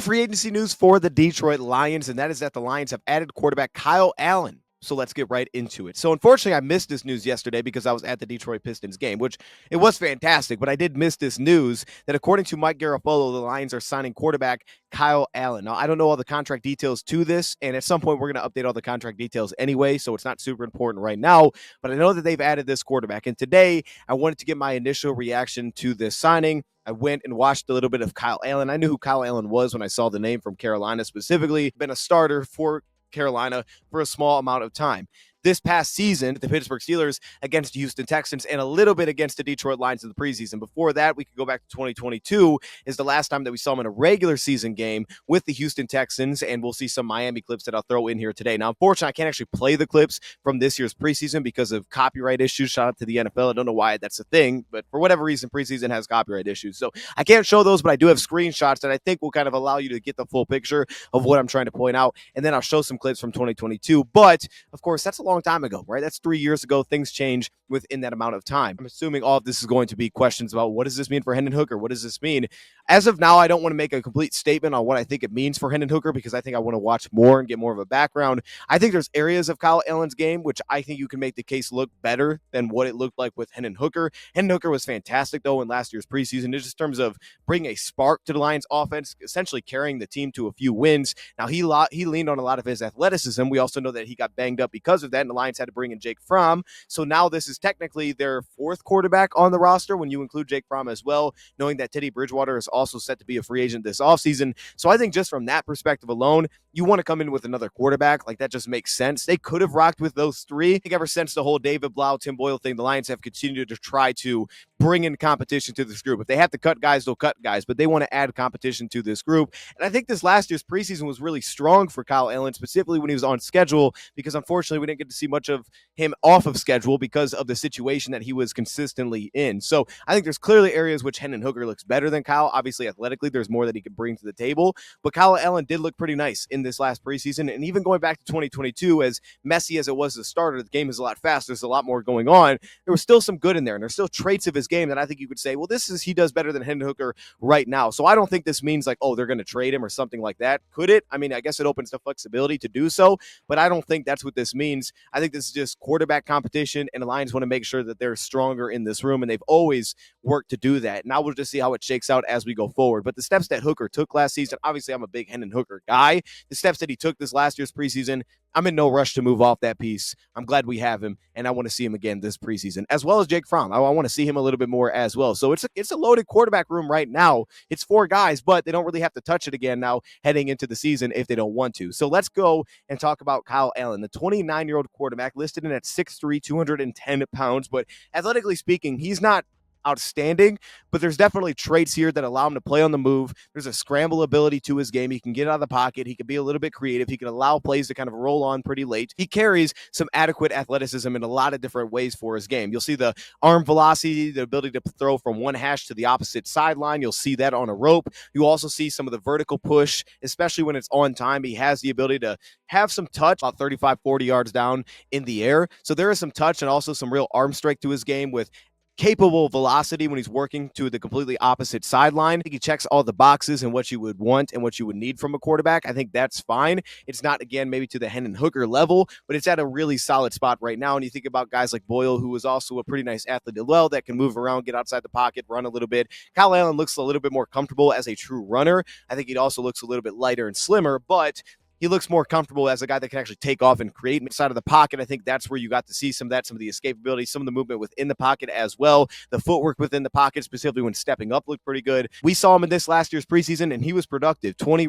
Free agency news for the Detroit Lions, and that is that the Lions have added quarterback Kyle Allen. So let's get right into it. So unfortunately, I missed this news yesterday because I was at the Detroit Pistons game, which it was fantastic, but I did miss this news that according to Mike Garafolo, the Lions are signing quarterback Kyle Allen. Now, I don't know all the contract details to this, and at some point we're going to update all the contract details anyway, so it's not super important right now, but I know that they've added this quarterback, and today I wanted to get my initial reaction to this signing. I went and watched a little bit of Kyle Allen. I knew who Kyle Allen was when I saw the name from Carolina specifically. Been a starter for Carolina for a small amount of time. This past season, the Pittsburgh Steelers against the Houston Texans and a little bit against the Detroit Lions in the preseason. Before that, we could go back to 2022 is the last time that we saw him in a regular season game with the Houston Texans, and we'll see some Miami clips that I'll throw in here today. Now, unfortunately, I can't actually play the clips from this year's preseason because of copyright issues. Shout out to the NFL. I don't know why that's a thing, but for whatever reason, preseason has copyright issues. So I can't show those, but I do have screenshots that I think will kind of allow you to get the full picture of what I'm trying to point out. And then I'll show some clips from 2022. But, of course, that's a long time ago, right? That's 3 years ago. Things change within that amount of time. I'm assuming all of this is going to be questions about what does this mean for Hendon Hooker? What does this mean? As of now, I don't want to make a complete statement on what I think it means for Hendon Hooker because I think I want to watch more and get more of a background. I think there's areas of Kyle Allen's game which I think you can make the case look better than what it looked like with Hendon Hooker. Hendon Hooker was fantastic, though, in last year's preseason, just in terms of bringing a spark to the Lions offense, essentially carrying the team to a few wins. Now, he leaned on a lot of his athleticism. We also know that he got banged up because of that, and the Lions had to bring in Jake Fromm. So now this is technically their fourth quarterback on the roster when you include Jake Fromm as well, knowing that Teddy Bridgewater is also set to be a free agent this offseason. So I think just from that perspective alone, you want to come in with another quarterback. Like, that just makes sense. They could have rocked with those three. I think ever since the whole David Blau, Tim Boyle thing, the Lions have continued to try to bring in competition to this group. If they have to cut guys, they'll cut guys, but they want to add competition to this group. And I think this last year's preseason was really strong for Kyle Allen, specifically when he was on schedule, because unfortunately we didn't get to see much of him off of schedule because of the situation that he was consistently in. So I think there's clearly areas which Hendon Hooker looks better than Kyle. Obviously, athletically, there's more that he could bring to the table, but Kyle Allen did look pretty nice in this last preseason. And even going back to 2022, as messy as it was as a starter, the game is a lot faster. There's a lot more going on. There was still some good in there, and there's still traits of his game that I think you could say, well, he does better than Hendon Hooker right now. So I don't think this means like, oh, they're going to trade him or something like that. Could it? I mean, I guess it opens the flexibility to do so, but I don't think that's what this means. I think this is just quarterback competition, and the Lions want to make sure that they're stronger in this room, and they've always worked to do that. Now we'll just see how it shakes out as we go forward. But the steps that Hooker took last season, obviously I'm a big Hendon Hooker guy. The steps that he took this last year's preseason, I'm in no rush to move off that piece. I'm glad we have him, and I want to see him again this preseason, as well as Jake Fromm. I want to see him a little bit more as well. So it's a loaded quarterback room right now. It's four guys, but they don't really have to touch it again now heading into the season if they don't want to. So let's go and talk about Kyle Allen, the 29-year-old quarterback listed in at 6'3", 210 pounds, but athletically speaking, he's not outstanding, but there's definitely traits here that allow him to play on the move. There's a scramble ability to his game. He can get out of the pocket. He can be a little bit creative. He can allow plays to kind of roll on pretty late. He carries some adequate athleticism in a lot of different ways for his game. You'll see the arm velocity, the ability to throw from one hash to the opposite sideline. You'll see that on a rope. You also see some of the vertical push, especially when it's on time. He has the ability to have some touch about 35, 40 yards down in the air. So there is some touch and also some real arm strength to his game with capable velocity when he's working to the completely opposite sideline. I think he checks all the boxes and what you would want and what you would need from a quarterback. I think that's fine. It's not, again, maybe to the Hendon Hooker level, but it's at a really solid spot right now. And you think about guys like Boyle, who is also a pretty nice athlete as well, that can move around, get outside the pocket, run a little bit. Kyle Allen looks a little bit more comfortable as a true runner. I think he also looks a little bit lighter and slimmer, but he looks more comfortable as a guy that can actually take off and create inside of the pocket. I think that's where you got to see some of that, some of the escapability, some of the movement within the pocket as well. The footwork within the pocket, specifically when stepping up, looked pretty good. We saw him in this last year's preseason, and he was productive. 20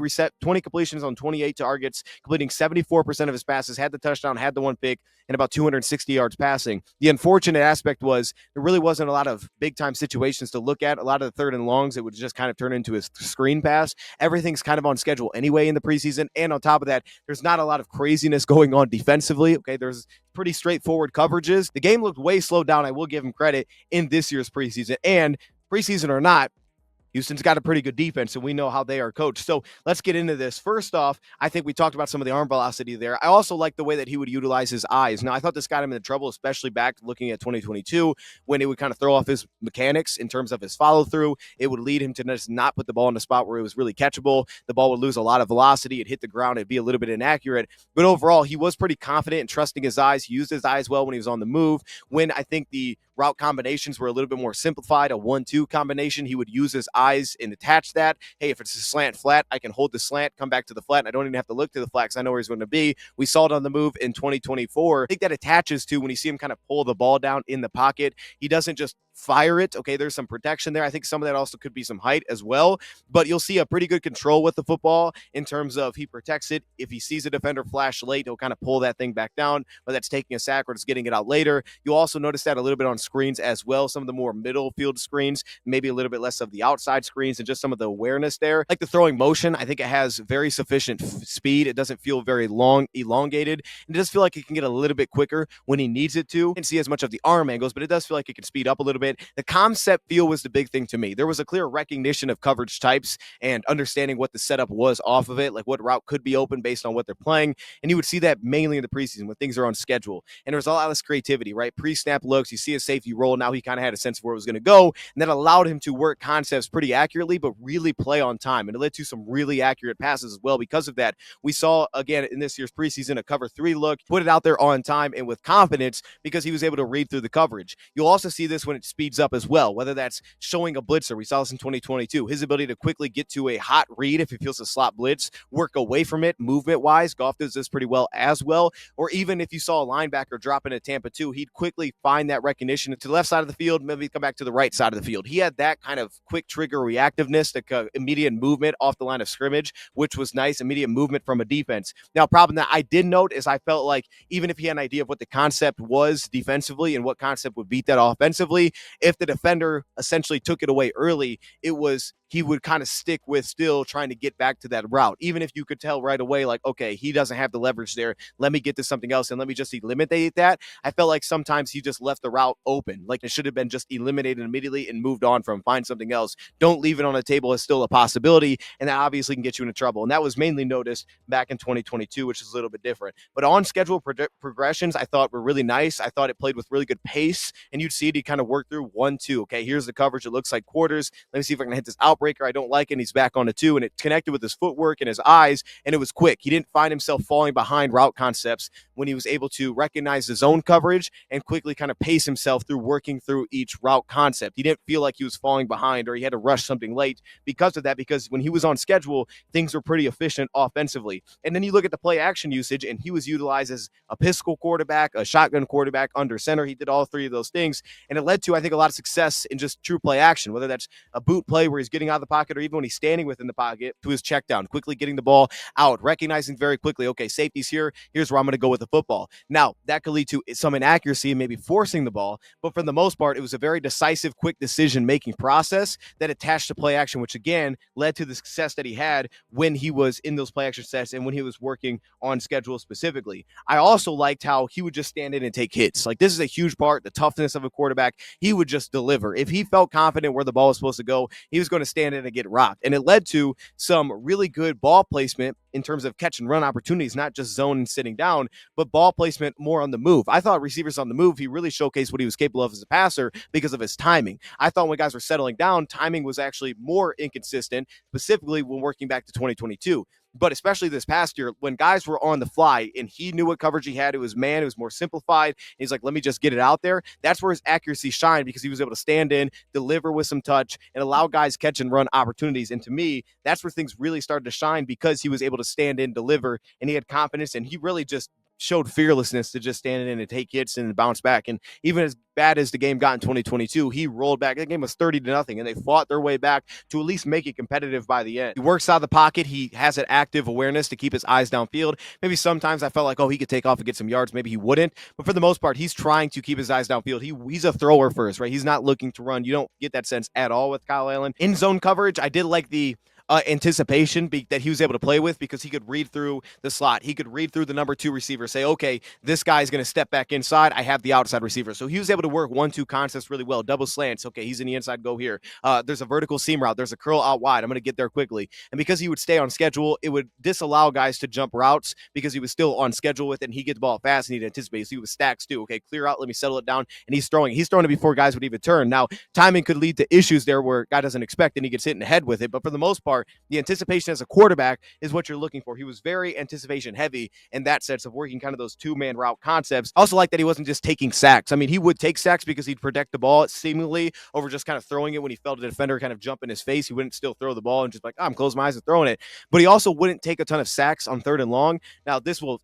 completions on 28 targets, completing 74% of his passes, had the touchdown, had the one pick, and about 260 yards passing. The unfortunate aspect was there really wasn't a lot of big-time situations to look at. A lot of the third and longs, it would just kind of turn into a screen pass. Everything's kind of on schedule anyway in the preseason, and on top of that, there's not a lot of craziness going on defensively. Okay, there's pretty straightforward coverages. The game looked way slowed down. I will give him credit in this year's preseason, and preseason or not, Houston's got a pretty good defense, and we know how they are coached. So let's get into this. First off, I think we talked about some of the arm velocity there. I also like the way that he would utilize his eyes. Now, I thought this got him into trouble, especially back looking at 2022, when it would kind of throw off his mechanics in terms of his follow through. It would lead him to just not put the ball in the spot where it was really catchable. The ball would lose a lot of velocity. It'd hit the ground. It'd be a little bit inaccurate. But overall, he was pretty confident in trusting his eyes. He used his eyes well when he was on the move. When I think the route combinations were a little bit more simplified, a 1-2 combination, he would use his eyes and attach that. Hey, if it's a slant flat, I can hold the slant, come back to the flat, and I don't even have to look to the flat because I know where he's going to be. We saw it on the move in 2024. I think that attaches to when you see him kind of pull the ball down in the pocket. He doesn't just fire it. Okay, there's some protection there. I think some of that also could be some height as well, but you'll see a pretty good control with the football in terms of he protects it. If he sees a defender flash late, he'll kind of pull that thing back down, whether that's taking a sack or just getting it out later. You'll also notice that a little bit on screens as well. Some of the more middle field screens, maybe a little bit less of the outside screens, and just some of the awareness there. Like the throwing motion, I think it has very sufficient speed. It doesn't feel very long, elongated. And it does feel like it can get a little bit quicker when he needs it to. You can see as much of the arm angles, but it does feel like it can speed up a little bit. The concept feel was the big thing to me. There was a clear recognition of coverage types and understanding what the setup was off of it, like what route could be open based on what they're playing. And you would see that mainly in the preseason when things are on schedule. And there was a lot of this creativity, right? Pre-snap looks, you see a safety roll. Now he kind of had a sense of where it was going to go. And that allowed him to work concepts pretty accurately, but really play on time. And it led to some really accurate passes as well. Because of that, we saw, again, in this year's preseason, a cover 3 look, put it out there on time and with confidence because he was able to read through the coverage. You'll also see this when it speeds up as well, whether that's showing a blitzer. We saw this in 2022. His ability to quickly get to a hot read if he feels a slot blitz, work away from it movement-wise. Goff does this pretty well as well. Or even if you saw a linebacker drop into Tampa 2, he'd quickly find that recognition to the left side of the field, maybe come back to the right side of the field. He had that kind of quick trigger reactiveness, the immediate movement off the line of scrimmage, which was nice, immediate movement from a defense. Now, a problem that I did note is I felt like even if he had an idea of what the concept was defensively and what concept would beat that offensively, if the defender essentially took it away early, he would kind of stick with still trying to get back to that route. Even if you could tell right away, like, okay, he doesn't have the leverage there. Let me get to something else and let me just eliminate that. I felt like sometimes he just left the route open. Like it should have been just eliminated immediately and moved on from, find something else. Don't leave it on the table as still a possibility. And that obviously can get you into trouble. And that was mainly noticed back in 2022, which is a little bit different. But on schedule progressions, I thought were really nice. I thought it played with really good pace. And you'd see it, he kind of work through 1-2. Okay, here's the coverage. It looks like quarters. Let me see if I can hit this outbreaker. I don't like it. And he's back on a 2, and it connected with his footwork and his eyes, and it was quick. He didn't find himself falling behind route concepts when he was able to recognize the zone coverage and quickly kind of pace himself through working through each route concept. He didn't feel like he was falling behind or he had to rush something late because of that, because when he was on schedule, things were pretty efficient offensively. And then you look at the play action usage, and he was utilized as a pistol quarterback, a shotgun quarterback, under center. He did all 3 of those things, and it led to, I think, a lot of success in just true play action, whether that's a boot play where he's getting out of the pocket or even when he's standing within the pocket to his check down, quickly getting the ball out, recognizing very quickly, okay, safety's here. Here's where I'm going to go with the football. Now, that could lead to some inaccuracy and maybe forcing the ball, but for the most part, it was a very decisive, quick decision-making process that attached to play action, which again led to the success that he had when he was in those play action sets and when he was working on schedule specifically. I also liked how he would just stand in and take hits. Like, this is a huge part, the toughness of a quarterback. He would just deliver. If he felt confident where the ball was supposed to go, he was going to stand in and get rocked. And it led to some really good ball placement in terms of catch and run opportunities, not just zone and sitting down, but ball placement more on the move. I thought receivers on the move, he really showcased what he was capable of as a passer because of his timing. I thought when guys were settling down, timing was actually more inconsistent, specifically when working back to 2022. But especially this past year, when guys were on the fly and he knew what coverage he had, it was man, it was more simplified. He's like, let me just get it out there. That's where his accuracy shined because he was able to stand in, deliver with some touch, and allow guys catch and run opportunities. And to me, that's where things really started to shine because he was able to stand in, deliver, and he had confidence, and he really just showed fearlessness to just stand in and take hits and bounce back. And even as bad as the game got in 2022, he rolled back. That game was 30-0, and they fought their way back to at least make it competitive by the end. He works out of the pocket. He has an active awareness to keep his eyes downfield. Maybe sometimes I felt like, oh, he could take off and get some yards. Maybe he wouldn't. But for the most part, he's trying to keep his eyes downfield. He's a thrower first, right? He's not looking to run. You don't get that sense at all with Kyle Allen. In zone coverage, I did like the anticipation that he was able to play with because he could read through the slot. He could read through the number 2 receiver, say, okay, this guy's going to step back inside. I have the outside receiver. So he was able to work 1-2 concepts really well. Double slants. Okay, he's in the inside, go here. There's a vertical seam route. There's a curl out wide. I'm going to get there quickly. And because he would stay on schedule, it would disallow guys to jump routes because he was still on schedule with it and he gets the ball fast and he'd anticipate. So he was stacks too. Okay, clear out. Let me settle it down. And he's throwing. He's throwing it before guys would even turn. Now, timing could lead to issues there where guy doesn't expect and he gets hit in the head with it. But for the most part, the anticipation as a quarterback is what you're looking for. He was very anticipation heavy in that sense of working kind of those 2-man route concepts. I also like that he wasn't just taking sacks. I mean, he would take sacks because he'd protect the ball seemingly over just kind of throwing it when he felt a defender kind of jump in his face. He wouldn't still throw the ball and just like, I'm closing my eyes and throwing it. But he also wouldn't take a ton of sacks on 3rd and long. Now, this will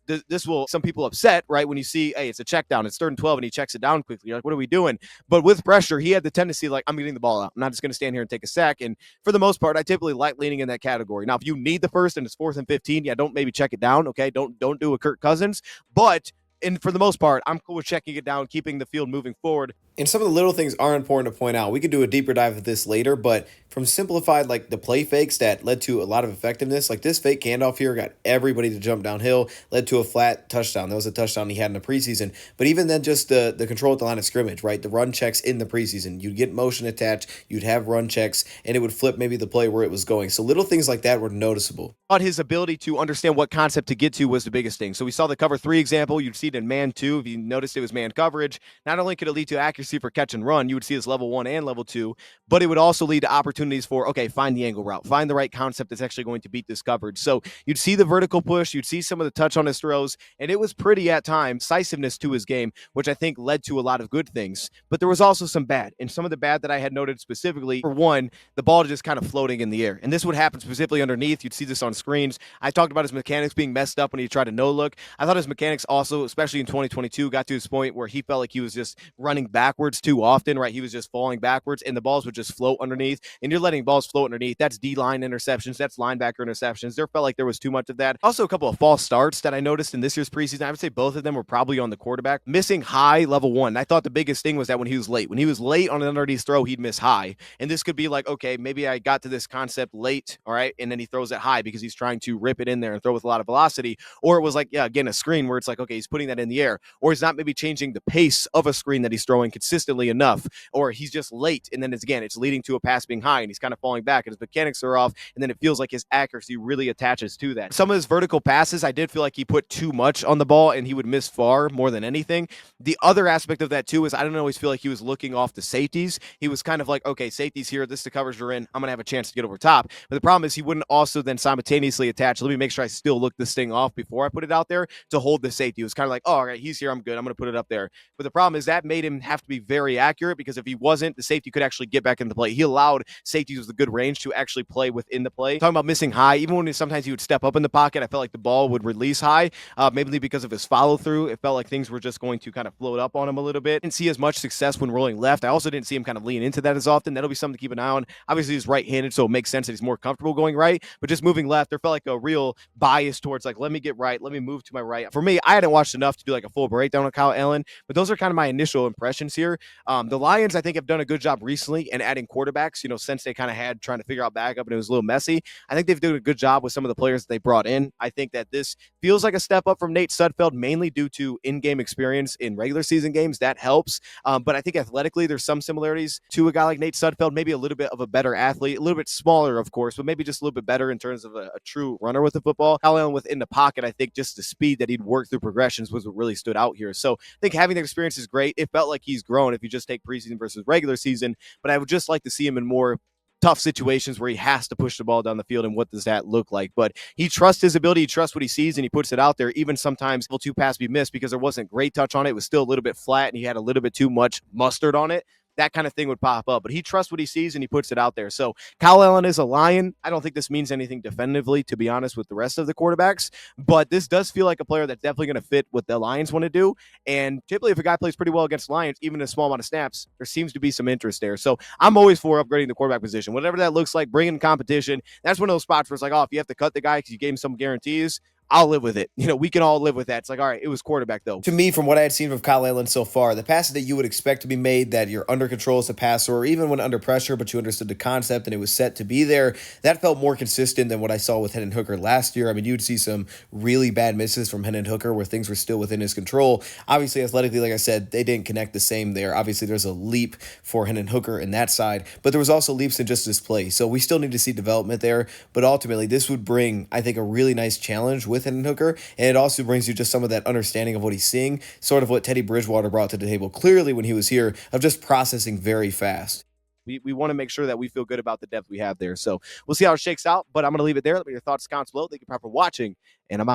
some people upset, right? When you see, hey, it's a check down, it's 3rd and 12, and he checks it down quickly. You're like, what are we doing? But with pressure, he had the tendency like, I'm getting the ball out. I'm not just going to stand here and take a sack. And for the most part, I typically like leaning in that category. Now, if you need the first and it's 4th and 15, yeah, don't maybe check it down. Okay, don't do a Kirk Cousins, but and for the most part, I'm cool with checking it down, keeping the field moving forward. And some of the little things are important to point out. We could do a deeper dive of this later, but from simplified, like the play fakes that led to a lot of effectiveness, like this fake handoff here got everybody to jump downhill, led to a flat touchdown. That was a touchdown he had in the preseason. But even then, just the control at the line of scrimmage, right? The run checks in the preseason. You'd get motion attached, you'd have run checks, and it would flip maybe the play where it was going. So little things like that were noticeable. But his ability to understand what concept to get to was the biggest thing. So we saw the cover 3 example. You'd see it in man 2. If you noticed it was man coverage, not only could it lead to accuracy for catch and run, you would see this level 1 and level 2, but it would also lead to opportunities for, okay, find the angle route, find the right concept that's actually going to beat this coverage. So you'd see the vertical push, you'd see some of the touch on his throws, and it was pretty at times, decisiveness to his game, which I think led to a lot of good things. But there was also some bad, and some of the bad that I had noted specifically, for one, the ball just kind of floating in the air. And this would happen specifically underneath. You'd see this on screens. I talked about his mechanics being messed up when he tried to no look. I thought his mechanics also, especially in 2022, got to his point where he felt like he was just running backwards too often, right? He was just falling backwards and the balls would just float underneath. And you're letting balls float underneath. That's D-line interceptions. That's linebacker interceptions. There felt like there was too much of that. Also, a couple of false starts that I noticed in this year's preseason. I would say both of them were probably on the quarterback. Missing high level 1. I thought the biggest thing was that when he was late. When he was late on an underneath throw, he'd miss high. And this could be like, okay, maybe I got to this concept late, all right? And then he throws it high because he's trying to rip it in there and throw with a lot of velocity. Or it was like, yeah, again, a screen where it's like, okay, he's putting that in the air. Or he's not maybe changing the pace of a screen that he's throwing consistently enough. Or he's just late. And then it's leading to a pass being high and he's kind of falling back and his mechanics are off. And then it feels like his accuracy really attaches to that. Some of his vertical passes, I did feel like he put too much on the ball and he would miss far more than anything. The other aspect of that too is I don't always feel like he was looking off the safeties. He was kind of like, okay, safety's here. This is the coverage you're in. I'm going to have a chance to get over top. But the problem is he wouldn't also then simultaneously attach. Let me make sure I still look this thing off before I put it out there to hold the safety. It was kind of like, oh, all right, he's here. I'm good. I'm going to put it up there. But the problem is that made him have to be very accurate because if he wasn't, the safety could actually get back in the play. He allowed safeties with a good range to actually play within the play. Talking about missing high, even when sometimes he would step up in the pocket, I felt like the ball would release high, maybe because of his follow through. It felt like things were just going to kind of float up on him a little bit. Didn't see as much success when rolling left. I also didn't see him kind of lean into that as often. That'll be something to keep an eye on. Obviously, he's right-handed, so it makes sense that he's more comfortable going right. But just moving left, there felt like a real bias towards like, let me get right, let me move to my right. For me, I hadn't watched enough to do like a full breakdown on Kyle Allen, but those are kind of my initial impressions here. The Lions, I think, have done a good job recently in adding quarterbacks, since they kind of had trying to figure out backup and it was a little messy. I think they've done a good job with some of the players that they brought in. I think that this feels like a step up from Nate Sudfeld, mainly due to in-game experience in regular season games. That helps. But I think athletically, there's some similarities to a guy like Nate Sudfeld, maybe a little bit of a better athlete, a little bit smaller, of course, but maybe just a little bit better in terms of a true runner with the football. Kyle Allen within the pocket, I think just the speed that he'd work through progressions was what really stood out here. So I think having the experience is great. It felt like he's grown if you just take preseason versus regular season, but I would just like to see him in more tough situations where he has to push the ball down the field, and what does that look like? But he trusts his ability, he trusts what he sees, and he puts it out there. Even sometimes level 2 pass be missed because there wasn't great touch on it. It was still a little bit flat, and he had a little bit too much mustard on it. That kind of thing would pop up, but he trusts what he sees and he puts it out there. So Kyle Allen is a Lion. I don't think this means anything definitively, to be honest, with the rest of the quarterbacks, but this does feel like a player that's definitely going to fit what the Lions want to do. And typically, if a guy plays pretty well against Lions, even a small amount of snaps, there seems to be some interest there. So I'm always for upgrading the quarterback position, whatever that looks like, bringing competition. That's one of those spots where it's like, oh, if you have to cut the guy because you gave him some guarantees, I'll live with it. We can all live with that. It's like, all right, it was quarterback though. To me, from what I had seen from Kyle Allen so far, the passes that you would expect to be made, that you're under control as a passer, or even when under pressure, but you understood the concept and it was set to be there, that felt more consistent than what I saw with Hendon Hooker last year. I mean, you'd see some really bad misses from Hendon Hooker where things were still within his control. Obviously, athletically, like I said, they didn't connect the same there. Obviously, there's a leap for Hendon Hooker in that side, but there was also leaps in just his play. So we still need to see development there. But ultimately, this would bring, I think, a really nice challenge with Hendon Hooker, and it also brings you just some of that understanding of what he's seeing, sort of what Teddy Bridgewater brought to the table clearly when he was here, of just processing very fast. We want to make sure that we feel good about the depth we have there. So we'll see how it shakes out, but I'm going to leave it there. Let me know your thoughts, comments below. Thank you for watching, and I'm out.